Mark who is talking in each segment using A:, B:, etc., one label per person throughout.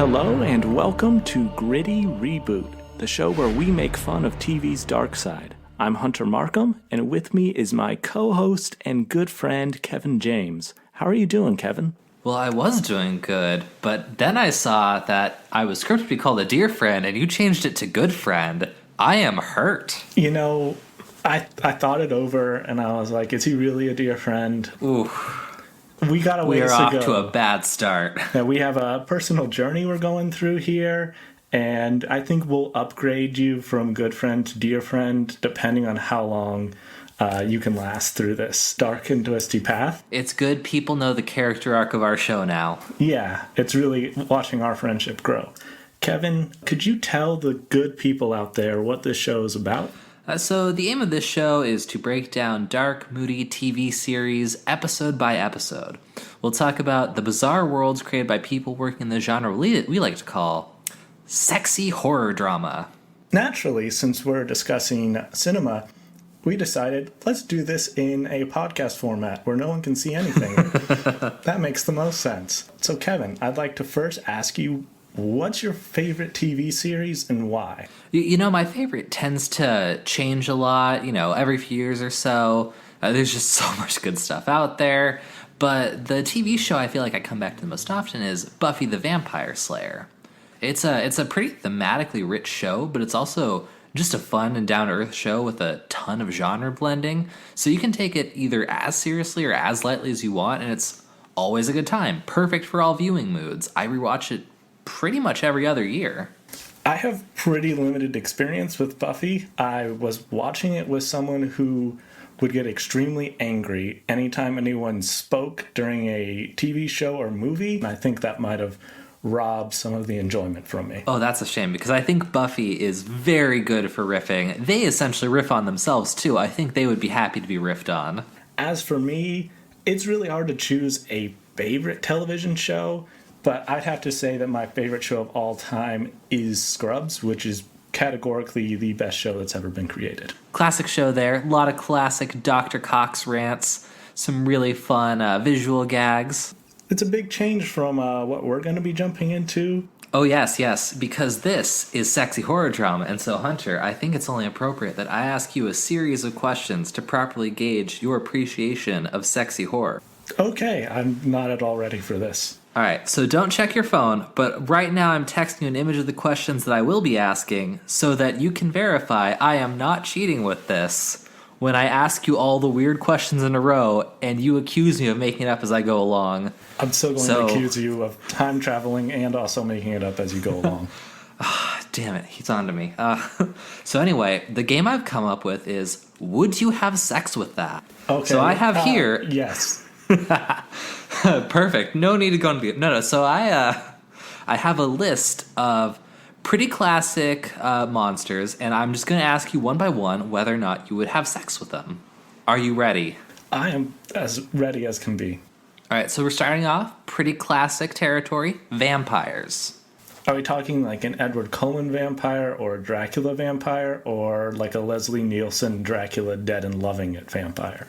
A: Hello and welcome to Gritty Reboot, the show where we make fun of TV's dark side. I'm Hunter Markham, and with me is my co-host and good friend, Kevin James. How are you doing, Kevin?
B: Well, I was doing good, but then I saw that I was scripted to be called a dear friend, and you changed it to good friend. I am hurt.
A: You know, I thought it over, and I was like, is he really a dear friend?
B: Ooh.
A: We got a ways to go.
B: We are off to a bad start.
A: Now, we have a personal journey we're going through here, and I think we'll upgrade you from good friend to dear friend, depending on how long you can last through this dark and twisty path.
B: It's good people know the character arc of our show now.
A: Yeah, it's really watching our friendship grow. Kevin, could you tell the good people out there what this show is about?
B: So the aim of this show is to break down dark, moody TV series episode by episode. We'll talk about the bizarre worlds created by people working in the genre we like to call sexy horror drama.
A: Naturally, since we're discussing cinema, we decided, let's do this in a podcast format where no one can see anything. That makes the most sense. So, Kevin, I'd like to first ask you, what's your favorite TV series and why?
B: You know, my favorite tends to change a lot, every few years or so. There's just so much good stuff out there. But the TV show I feel like I come back to the most often is Buffy the Vampire Slayer. It's a pretty thematically rich show, but it's also just a fun and down-to-earth show with a ton of genre blending. So you can take it either as seriously or as lightly as you want, and it's always a good time. Perfect for all viewing moods. I rewatch it pretty much every other year.
A: I have pretty limited experience with Buffy. I was watching it with someone who would get extremely angry anytime anyone spoke during a TV show or movie. And I think that might have robbed some of the enjoyment from me.
B: Oh, that's a shame, because I think Buffy is very good for riffing. They essentially riff on themselves, too. I think they would be happy to be riffed on.
A: As for me, it's really hard to choose a favorite television show, but I'd have to say that my favorite show of all time is Scrubs, which is categorically the best show that's ever been created.
B: Classic show there. A lot of classic Dr. Cox rants. Some really fun visual gags.
A: It's a big change from what we're going to be jumping into.
B: Oh, yes, because this is sexy horror drama. And so, Hunter, I think it's only appropriate that I ask you a series of questions to properly gauge your appreciation of sexy horror.
A: Okay, I'm not at all ready for this.
B: All right, so don't check your phone, but right now I'm texting you an image of the questions that I will be asking so that you can verify I am not cheating with this when I ask you all the weird questions in a row and you accuse me of making it up as I go along.
A: I'm still going to accuse you of time traveling and also making it up as you go along.
B: Damn it, he's on to me. So anyway, the game I've come up with is, would you have sex with that?
A: Okay.
B: So I have here...
A: Yes.
B: Perfect. No need to go into the... No. So I have a list of pretty classic monsters, and I'm just going to ask you one by one whether or not you would have sex with them. Are you ready?
A: I am as ready as can be.
B: All right, so we're starting off pretty classic territory, vampires.
A: Are we talking like an Edward Cullen vampire or a Dracula vampire or like a Leslie Nielsen Dracula Dead and Loving It vampire?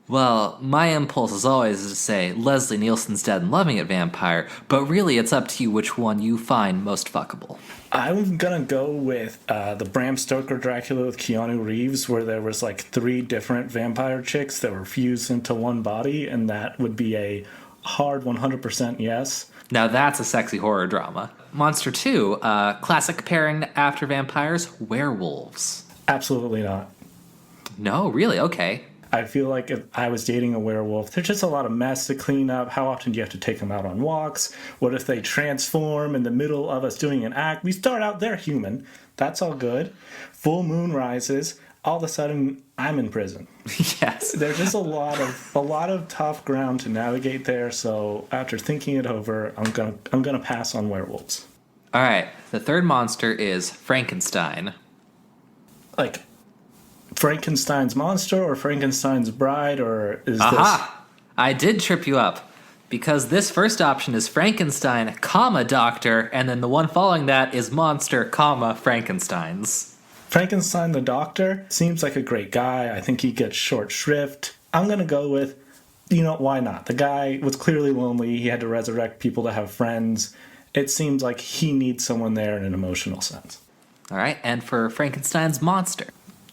B: Well, my impulse is always to say Leslie Nielsen's Dead and Loving It vampire, but really it's up to you which one you find most fuckable.
A: I'm gonna go with the Bram Stoker Dracula with Keanu Reeves, where there was like 3 different vampire chicks that were fused into one body, and that would be a hard 100% yes.
B: Now that's a sexy horror drama. Monster 2, classic pairing after vampires, werewolves.
A: Absolutely not.
B: No, really? Okay.
A: I feel like if I was dating a werewolf, there's just a lot of mess to clean up. How often do you have to take them out on walks? What if they transform in the middle of us doing an act? We start out, they're human. That's all good. Full moon rises. All of a sudden, I'm in prison.
B: Yes.
A: There's just a lot of tough ground to navigate there. So after thinking it over, I'm gonna pass on werewolves.
B: All right. The third monster is Frankenstein.
A: Like Frankenstein's monster or Frankenstein's bride, or is
B: Aha! I did trip you up, because this first option is Frankenstein, comma, doctor, and then the one following that is monster, comma, Frankensteins.
A: Frankenstein the doctor seems like a great guy. I think he gets short shrift. I'm going to go with, why not? The guy was clearly lonely. He had to resurrect people to have friends. it seems like he needs someone there in an emotional sense.
B: All right, and for Frankenstein's monster.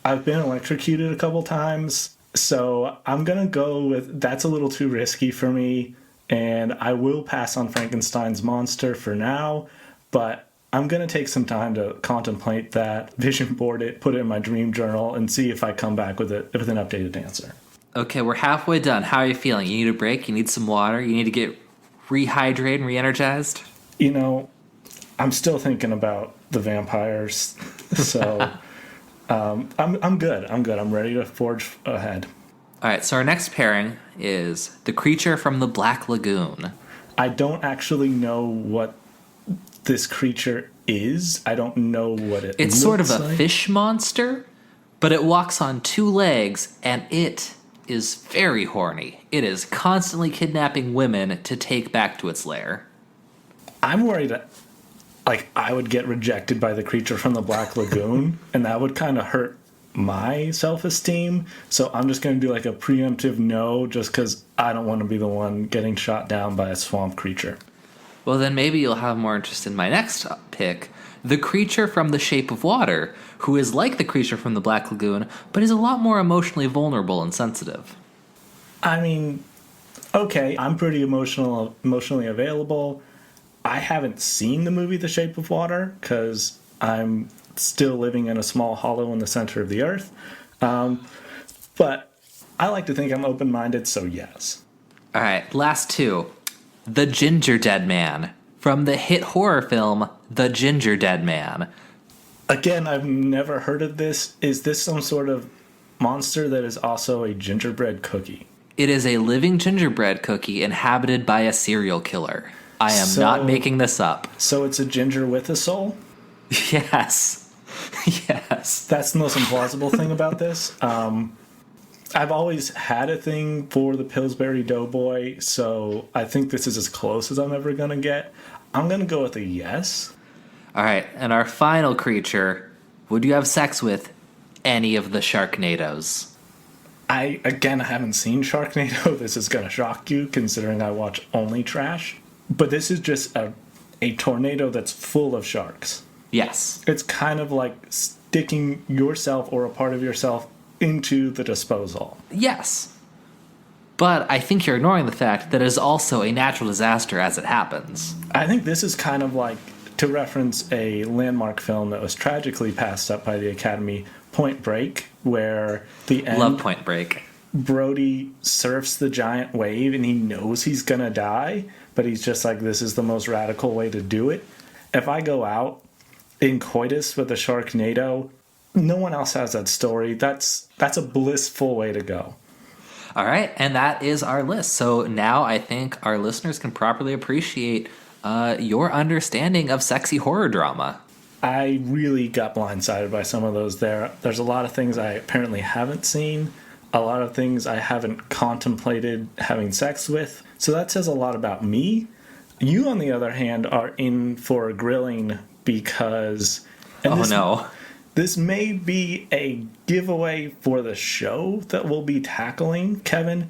A: I've been electrocuted a couple times, so I'm going to go with that's a little too risky for me, and I will pass on Frankenstein's monster for now, but I'm going to take some time to contemplate that, vision board it, put it in my dream journal, and see if I come back with an updated answer.
B: Okay, we're halfway done. How are you feeling? You need a break? You need some water? You need to get rehydrated and re-energized?
A: You know, I'm still thinking about the vampires, so I'm good. I'm ready to forge ahead.
B: All right, so our next pairing is the creature from the Black Lagoon.
A: I don't actually know what this creature is. I don't know what it looks like.
B: It's sort of a fish monster, but it walks on two legs, and it is very horny. It is constantly kidnapping women to take back to its lair.
A: I'm worried that, I would get rejected by the creature from the Black Lagoon, and that would kind of hurt my self-esteem. So I'm just going to do a preemptive no, just because I don't want to be the one getting shot down by a swamp creature.
B: Well, then maybe you'll have more interest in my next pick, the creature from The Shape of Water, who is like the creature from the Black Lagoon, but is a lot more emotionally vulnerable and sensitive.
A: I mean, okay, I'm pretty emotionally available. I haven't seen the movie The Shape of Water because I'm still living in a small hollow in the center of the earth. But I like to think I'm open-minded, so yes.
B: All right, last two. The Ginger Dead Man, from the hit horror film The Ginger Dead Man.
A: Again, I've never heard of this. Is this some sort of monster that is also a gingerbread cookie?
B: It is a living gingerbread cookie inhabited by a serial killer. I am not making this up.
A: So it's a ginger with a soul?
B: Yes. Yes.
A: That's the most implausible thing about this. I've always had a thing for the Pillsbury Doughboy, so I think this is as close as I'm ever going to get. I'm going to go with a yes.
B: All right, and our final creature, would you have sex with any of the Sharknadoes?
A: I haven't seen Sharknado. This is going to shock you, considering I watch only trash. But this is just a tornado that's full of sharks.
B: Yes.
A: It's kind of like sticking yourself or a part of yourself into the disposal.
B: Yes. But I think you're ignoring the fact that it is also a natural disaster as it happens.
A: I think this is kind of like, to reference a landmark film that was tragically passed up by the Academy, Point Break, where the end...
B: Love Point Break.
A: Brody surfs the giant wave and he knows he's gonna die, but he's just like, this is the most radical way to do it. If I go out in coitus with a Sharknado, no one else has that story. That's a blissful way to go.
B: All right, and that is our list. So now I think our listeners can properly appreciate your understanding of sexy horror drama.
A: I really got blindsided by some of those there. There's a lot of things I apparently haven't seen, a lot of things I haven't contemplated having sex with. So that says a lot about me. You, on the other hand, are in for a grilling because... This may be a giveaway for the show that we'll be tackling. Kevin,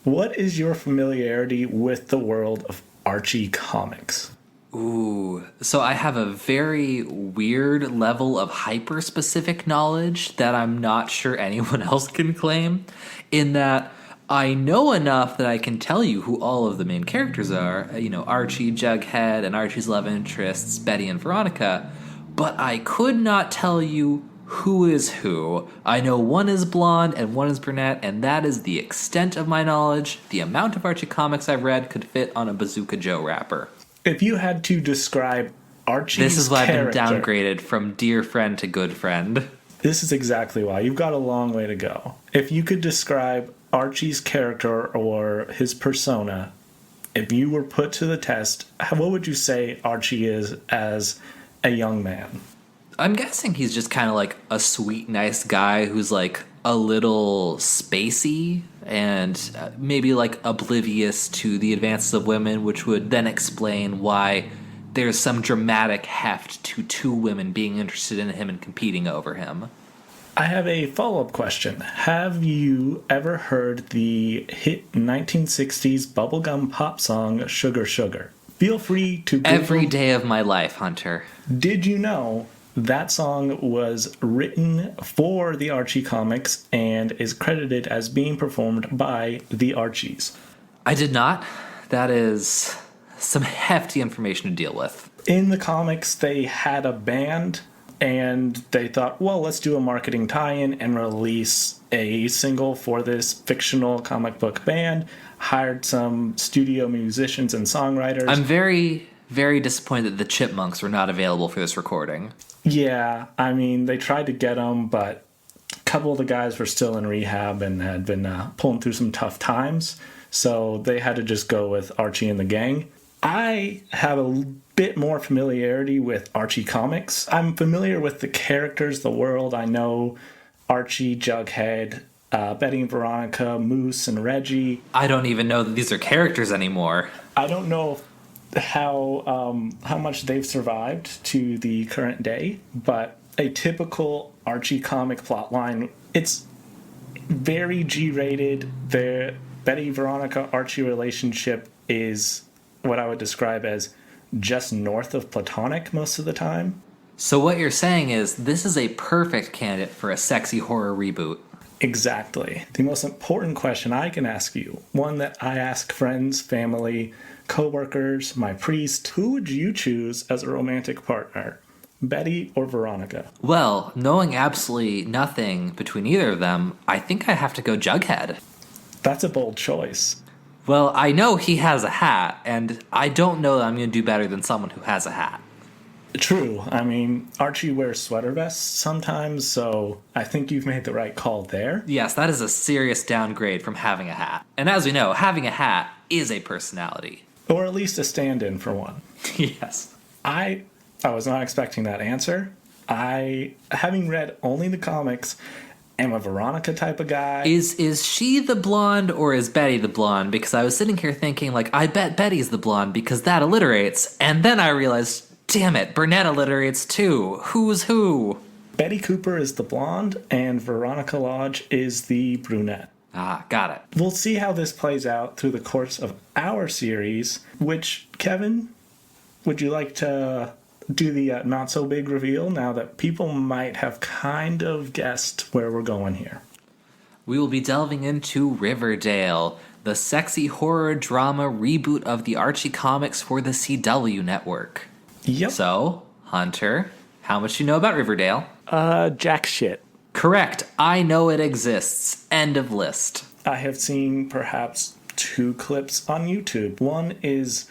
A: what is your familiarity with the world of Archie comics?
B: Ooh, so I have a very weird level of hyper-specific knowledge that I'm not sure anyone else can claim, in that I know enough that I can tell you who all of the main characters are, Archie, Jughead, and Archie's love interests, Betty and Veronica, but I could not tell you who is who. I know one is blonde and one is brunette, and that is the extent of my knowledge. The amount of Archie comics I've read could fit on a Bazooka Joe wrapper.
A: If you had to describe Archie's
B: This is why
A: character,
B: I've been downgraded from dear friend to good friend.
A: This is exactly why. You've got a long way to go. If you could describe Archie's character or his persona, if you were put to the test, what would you say Archie is as a young man?
B: I'm guessing he's just kind of like a sweet, nice guy who's like a little spacey and maybe like oblivious to the advances of women, which would then explain why there's some dramatic heft to two women being interested in him and competing over him.
A: I have a follow-up question. Have you ever heard the hit 1960s bubblegum pop song Sugar Sugar? Feel free to Google.
B: Every day of my life, Hunter.
A: Did you know that song was written for the Archie comics and is credited as being performed by the Archies?
B: I did not. That is some hefty information to deal with.
A: In the comics, they had a band, and they thought, well, let's do a marketing tie-in and release a single for this fictional comic book band. Hired some studio musicians and songwriters.
B: I'm very, very disappointed that the Chipmunks were not available for this recording.
A: Yeah, I mean, they tried to get them, but a couple of the guys were still in rehab and had been pulling through some tough times, so they had to just go with Archie and the gang. I have a bit more familiarity with Archie comics. I'm familiar with the characters, the world. I know Archie, Jughead, Betty and Veronica, Moose, and Reggie.
B: I don't even know that these are characters anymore.
A: I don't know how much they've survived to the current day, but a typical Archie comic plotline, it's very G-rated. The Betty-Veronica-Archie relationship is what I would describe as just north of platonic most of the time.
B: So what you're saying is this is a perfect candidate for a sexy horror reboot.
A: Exactly. The most important question I can ask you, one that I ask friends, family, co-workers, my priest, who would you choose as a romantic partner, Betty or Veronica?
B: Well, knowing absolutely nothing between either of them, I think I have to go Jughead.
A: That's a bold choice.
B: Well, I know he has a hat, and I don't know that I'm going to do better than someone who has a hat.
A: True. I mean, Archie wears sweater vests sometimes, so I think you've made the right call there.
B: Yes, that is a serious downgrade from having a hat. And as we know, having a hat is a personality.
A: Or at least a stand-in for one.
B: Yes.
A: I was not expecting that answer. Having read only the comics, am a Veronica type of guy.
B: Is she the blonde or is Betty the blonde? Because I was sitting here thinking, like, I bet Betty's the blonde because that alliterates. And then I realized, damn it, Burnett alliterates too. Who's who?
A: Betty Cooper is the blonde and Veronica Lodge is the brunette.
B: Ah, got it.
A: We'll see how this plays out through the course of our series, which, Kevin, would you like to do the not-so-big reveal now that people might have kind of guessed where we're going here?
B: We will be delving into Riverdale, the sexy horror drama reboot of the Archie comics for the CW network.
A: Yep.
B: So, Hunter, how much you know about Riverdale?
A: Jack shit.
B: Correct. I know it exists. End of list.
A: I have seen perhaps 2 clips on YouTube. One is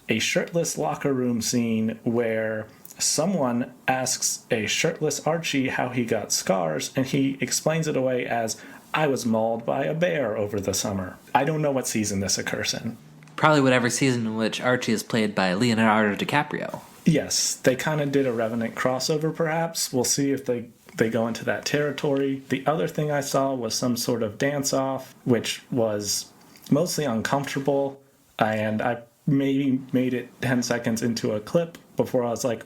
A: a shirtless locker room scene where someone asks a shirtless Archie how he got scars, and he explains it away as, I was mauled by a bear over the summer. I don't know what season this occurs in.
B: Probably whatever season in which Archie is played by Leonardo DiCaprio.
A: Yes, they kind of did a Revenant crossover, perhaps. We'll see if they go into that territory. The other thing I saw was some sort of dance-off, which was mostly uncomfortable, and I maybe made it 10 seconds into a clip before I was like,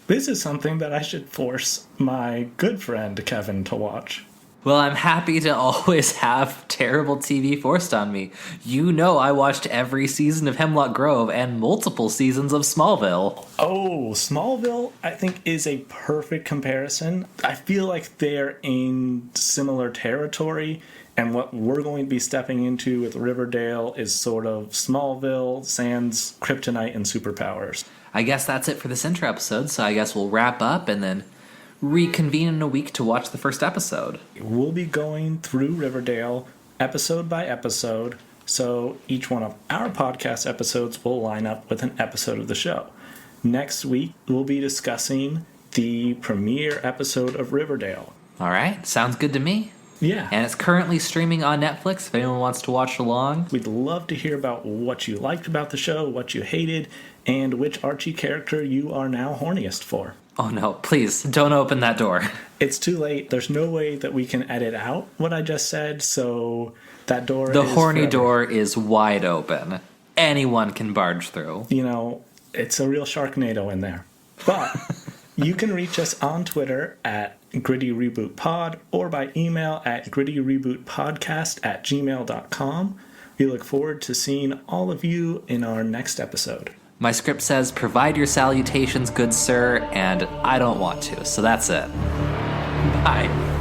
A: this is something that I should force my good friend Kevin to watch.
B: Well, I'm happy to always have terrible TV forced on me. You know I watched every season of Hemlock Grove and multiple seasons of Smallville.
A: Oh, Smallville, I think, is a perfect comparison. I feel like they're in similar territory, and what we're going to be stepping into with Riverdale is sort of Smallville, sans kryptonite and superpowers.
B: I guess that's it for this intro episode, so I guess we'll wrap up and then reconvene in a week to watch the first episode.
A: We'll be going through Riverdale episode by episode, so each one of our podcast episodes will line up with an episode of the show. Next week, we'll be discussing the premiere episode of Riverdale.
B: All right, sounds good to me.
A: Yeah.
B: And it's currently streaming on Netflix if anyone wants to watch along.
A: We'd love to hear about what you liked about the show, what you hated, and which Archie character you are now horniest for.
B: Oh no, please, don't open that door.
A: It's too late. There's no way that we can edit out what I just said, so that door
B: The
A: is
B: horny
A: forever.
B: door is wide open. Anyone can barge through.
A: You know, it's a real Sharknado in there. But you can reach us on Twitter at GrittyRebootPod or by email at GrittyRebootPodcast@gmail.com. We look forward to seeing all of you in our next episode.
B: My script says, provide your salutations, good sir, and I don't want to, so that's it. Bye.